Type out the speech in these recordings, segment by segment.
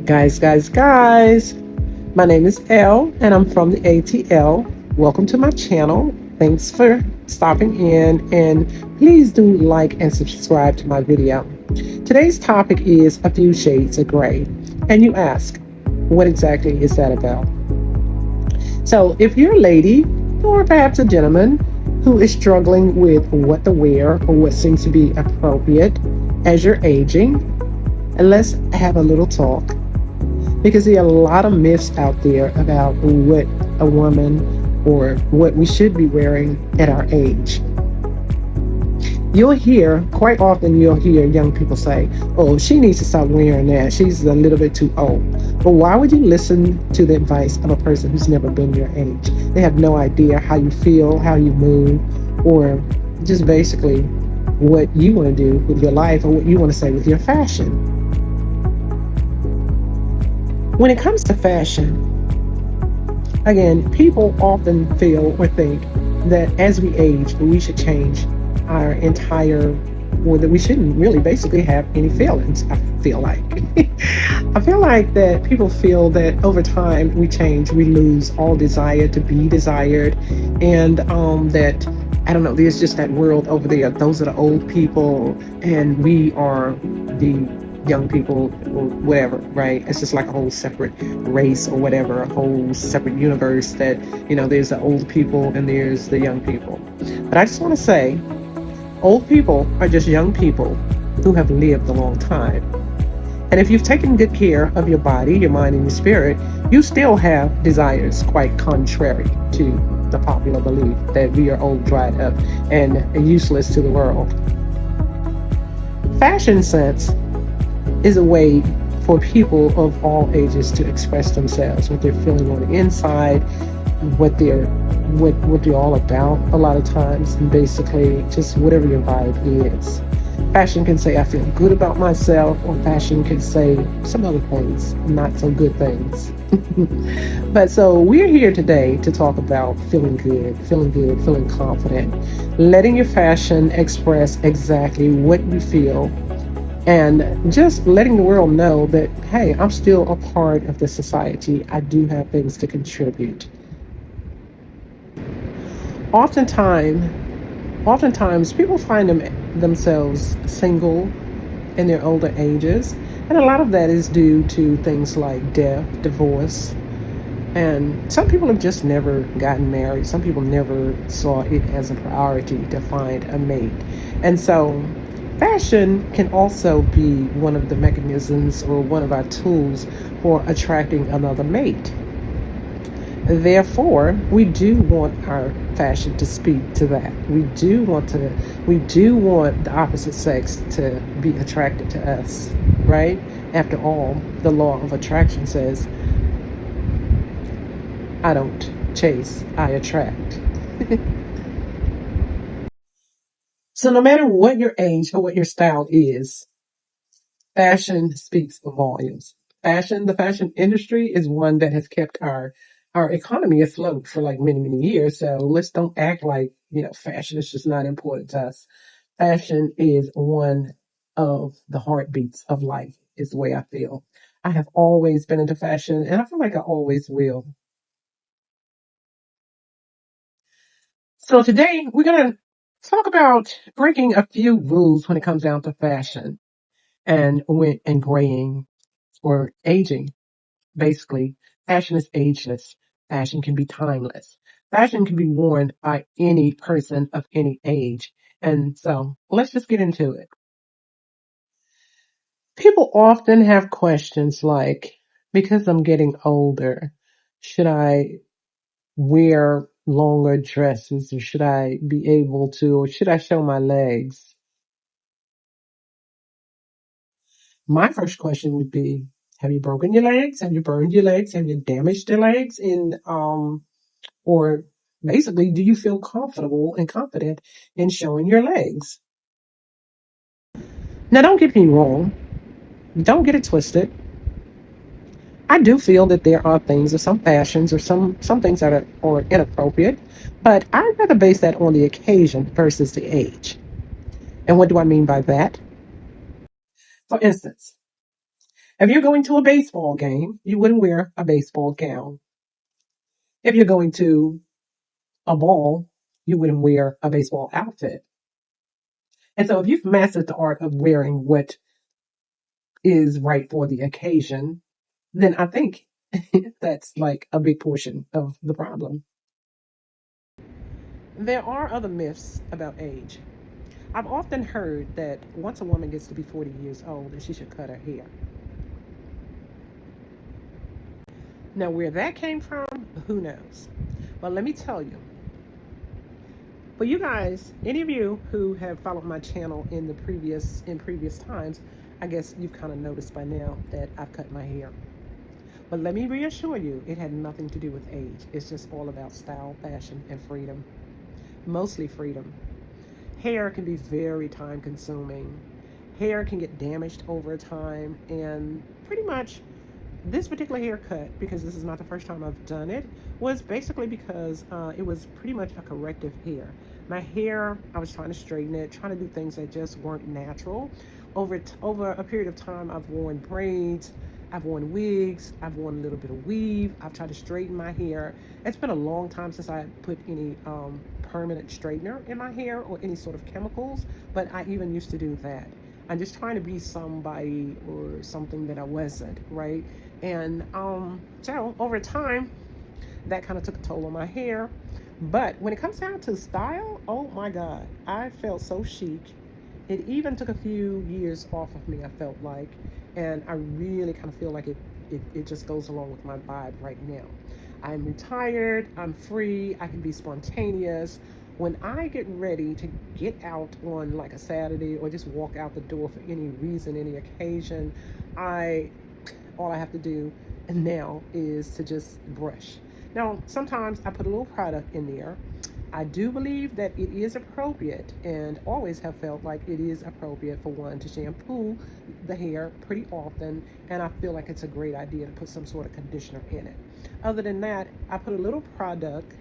Guys, my name is Elle and I'm from the ATL. Welcome to my channel. Thanks for stopping in and please do like and subscribe to my video. Today's topic is a few shades of gray. And you ask, what exactly is that about? So if you're a lady or perhaps a gentleman who is struggling with what to wear or what seems to be appropriate as you're aging, let's have a little talk because there are a lot of myths out there about what a woman or what we should be wearing at our age. Quite often you'll hear young people say, oh, she needs to stop wearing that. She's a little bit too old. But why would you listen to the advice of a person who's never been your age? They have no idea how you feel, how you move, or just basically what you want to do with your life or what you want to say with your fashion. When it comes to fashion, again, people often feel or think that as we age, we should change our entire, or that we shouldn't really basically have any feelings, I feel like. I feel like that people feel that over time we change, we lose all desire to be desired, and that, I don't know, there's just that world over there. Those are the old people, and we are the young people or whatever, right? It's just like a whole separate race or whatever, a whole separate universe that, there's the old people and there's the young people. But I just want to say, old people are just young people who have lived a long time. And if you've taken good care of your body, your mind, and your spirit, you still have desires quite contrary to the popular belief that we are old, dried up, and useless to the world. Fashion sense is a way for people of all ages to express themselves, what they're feeling on the inside, what they're all about a lot of times, and basically just whatever your vibe is. Fashion can say I feel good about myself, or fashion can say some other things, not so good things. But so we're here today to talk about feeling good, feeling confident, letting your fashion express exactly what you feel, and just letting the world know that, hey, I'm still a part of the society. I do have things to contribute. Oftentimes people find themselves single in their older ages, and a lot of that is due to things like death, divorce, and some people have just never gotten married. Some people never saw it as a priority to find a mate. And so fashion can also be one of the mechanisms or one of our tools for attracting another mate. Therefore, we do want our fashion to speak to that. We do want the opposite sex to be attracted to us, right? After all, the law of attraction says, I don't chase, I attract. So no matter what your age or what your style is, fashion speaks volumes. The fashion industry is one that has kept our economy afloat for like many, many years. So let's don't act like, fashion is just not important to us. Fashion is one of the heartbeats of life, is the way I feel. I have always been into fashion and I feel like I always will. So today we're going to talk about breaking a few rules when it comes down to fashion and graying or aging. Basically, fashion is ageless. Fashion can be timeless. Fashion can be worn by any person of any age. And so let's just get into it. People often have questions like, because I'm getting older, should I wear longer dresses, or should I be able to, or should I show my legs? My first question would be, have you broken your legs? Have you burned your legs? Have you damaged your legs? Or basically, do you feel comfortable and confident in showing your legs? Now, don't get me wrong. Don't get it twisted. I do feel that there are things or some fashions or some things that are inappropriate, but I'd rather base that on the occasion versus the age. And what do I mean by that? For instance, If you're going to a baseball game, you wouldn't wear a baseball gown. If you're going to a ball, you wouldn't wear a baseball outfit. And so if you've mastered the art of wearing what is right for the occasion, then I think that's like a big portion of the problem. There are other myths about age. I've often heard that once a woman gets to be 40 years old, that she should cut her hair. Now, where that came from, who knows? But let me tell you, for you guys, any of you who have followed my channel in previous times, I guess you've kind of noticed by now that I've cut my hair. But let me reassure you, it had nothing to do with age. It's just all about style, fashion, and freedom. Mostly freedom. Hair can be very time consuming. Hair can get damaged over time, and pretty much this particular haircut, because this is not the first time I've done it, was basically because it was pretty much a corrective hair. My hair, I was trying to straighten it, trying to do things that just weren't natural. Over a period of time, I've worn braids, I've worn wigs, I've worn a little bit of weave, I've tried to straighten my hair. It's been a long time since I put any permanent straightener in my hair or any sort of chemicals, but I even used to do that. I'm just trying to be somebody or something that I wasn't, right? And so over time, that kind of took a toll on my hair. But when it comes down to style, oh my God, I felt so chic. It even took a few years off of me, I felt like. And I really kind of feel like it just goes along with my vibe right now. I'm retired, I'm free, I can be spontaneous. When I get ready to get out on like a Saturday or just walk out the door for any reason, any occasion, all I have to do now is to just brush. Now, sometimes I put a little product in there. I do believe that it is appropriate, and always have felt like it is appropriate for one to shampoo the hair pretty often, and I feel like it's a great idea to put some sort of conditioner in it. Other than that, I put a little product.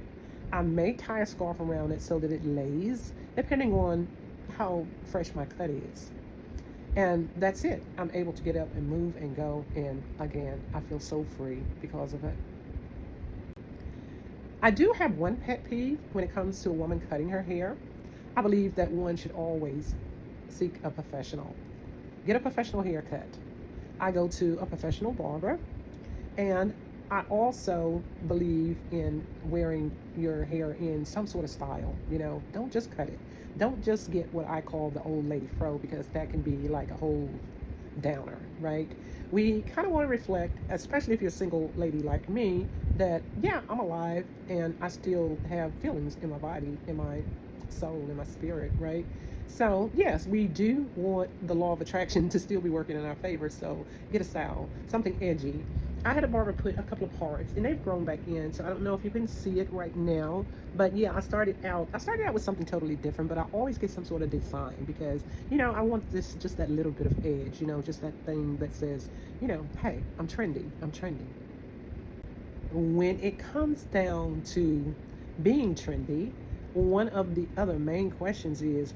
I may tie a scarf around it so that it lays, depending on how fresh my cut is. And that's it. I'm able to get up and move and go, and again, I feel so free because of it. I do have one pet peeve when it comes to a woman cutting her hair. I believe that one should always seek a professional. Get a professional haircut. I go to a professional barber, and I also believe in wearing your hair in some sort of style. Don't just cut it. Don't just get what I call the old lady fro, because that can be like a whole downer, right? We kind of want to reflect, especially if you're a single lady like me, that yeah, I'm alive and I still have feelings in my body, in my soul, in my spirit, right? So yes, we do want the law of attraction to still be working in our favor. So get a style, something edgy. I had a barber put a couple of parts, and they've grown back in, so I don't know if you can see it right now. But yeah, I started out with something totally different, but I always get some sort of design, because I want this, just that little bit of edge, just that thing that says, hey, I'm trendy. When it comes down to being trendy, one of the other main questions is,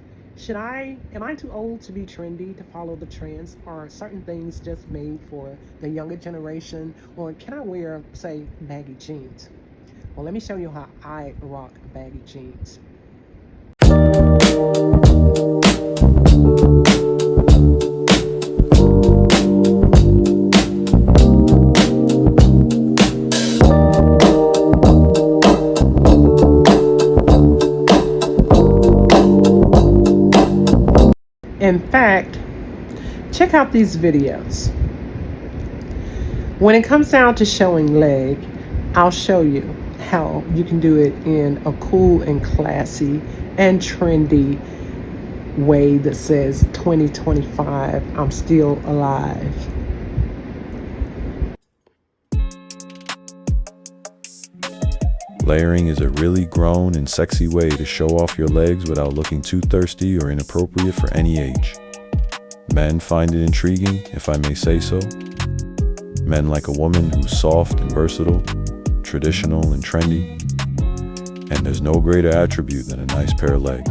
am I too old to be trendy, to follow the trends? Are certain things just made for the younger generation? Or can I wear, say, baggy jeans? Well, let me show you how I rock baggy jeans. In fact, check out these videos. When it comes down to showing leg, I'll show you how you can do it in a cool and classy and trendy way that says 2025, I'm still alive. Layering is a really grown and sexy way to show off your legs without looking too thirsty or inappropriate for any age. Men find it intriguing, if I may say so. Men like a woman who's soft and versatile, traditional and trendy, and there's no greater attribute than a nice pair of legs.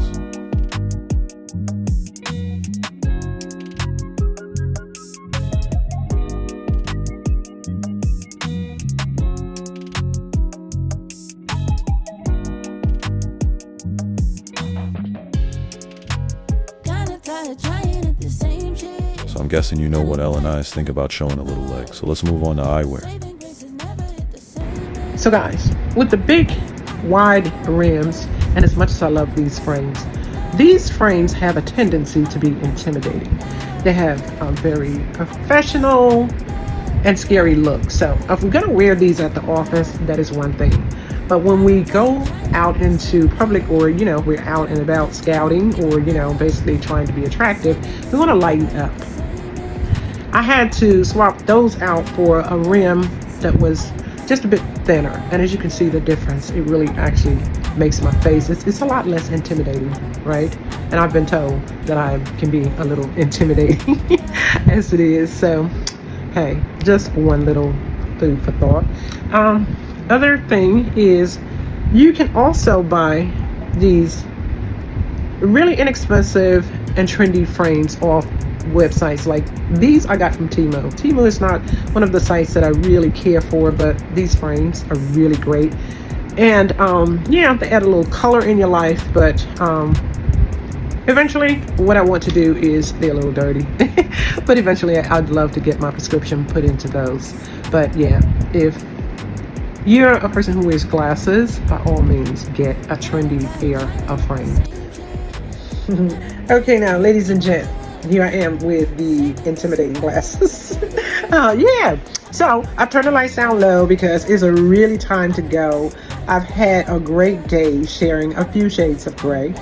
I'm guessing you know what L and I's think about showing a little leg. So let's move on to eyewear. So guys, with the big wide rims, and as much as I love these frames have a tendency to be intimidating. They have a very professional and scary look. So if we're gonna wear these at the office, that is one thing. But when we go out into public, or we're out and about scouting, or basically trying to be attractive, we want to lighten up. I had to swap those out for a rim that was just a bit thinner, and as you can see the difference, it really actually makes my face, it's a lot less intimidating, right? And I've been told that I can be a little intimidating as it is. So hey, just one little food for thought. Other thing is, you can also buy these really inexpensive and trendy frames off websites. Like these I got from Temu. Temu is not one of the sites that I really care for, but these frames are really great. And yeah, they add a little color in your life, but eventually what I want to do is, they're a little dirty, but eventually I'd love to get my prescription put into those. But yeah, if you're a person who wears glasses, by all means get a trendy pair of frames. Okay, now ladies and gents, here I am with the intimidating glasses. Yeah, so I've turned the lights down low because it's a really time to go. I've had a great day sharing a few shades of gray.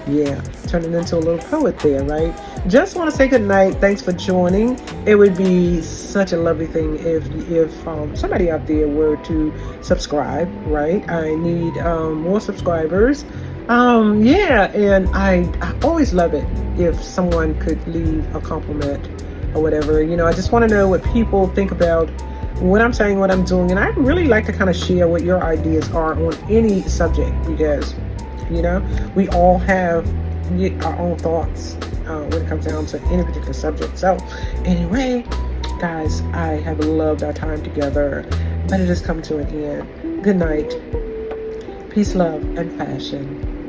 Yeah, turning into a little poet there, right? Just want to say good night. Thanks for joining. It would be such a lovely thing if somebody out there were to subscribe, right? I need more subscribers. Yeah, and I always love it if someone could leave a compliment or whatever. I just want to know what people think about what I'm saying, what I'm doing, and I'd really like to kind of share what your ideas are on any subject, because we all have our own thoughts when it comes down to any particular subject. So anyway, guys, I have loved our time together, but it has come to an end. Good night. Peace, love, and fashion.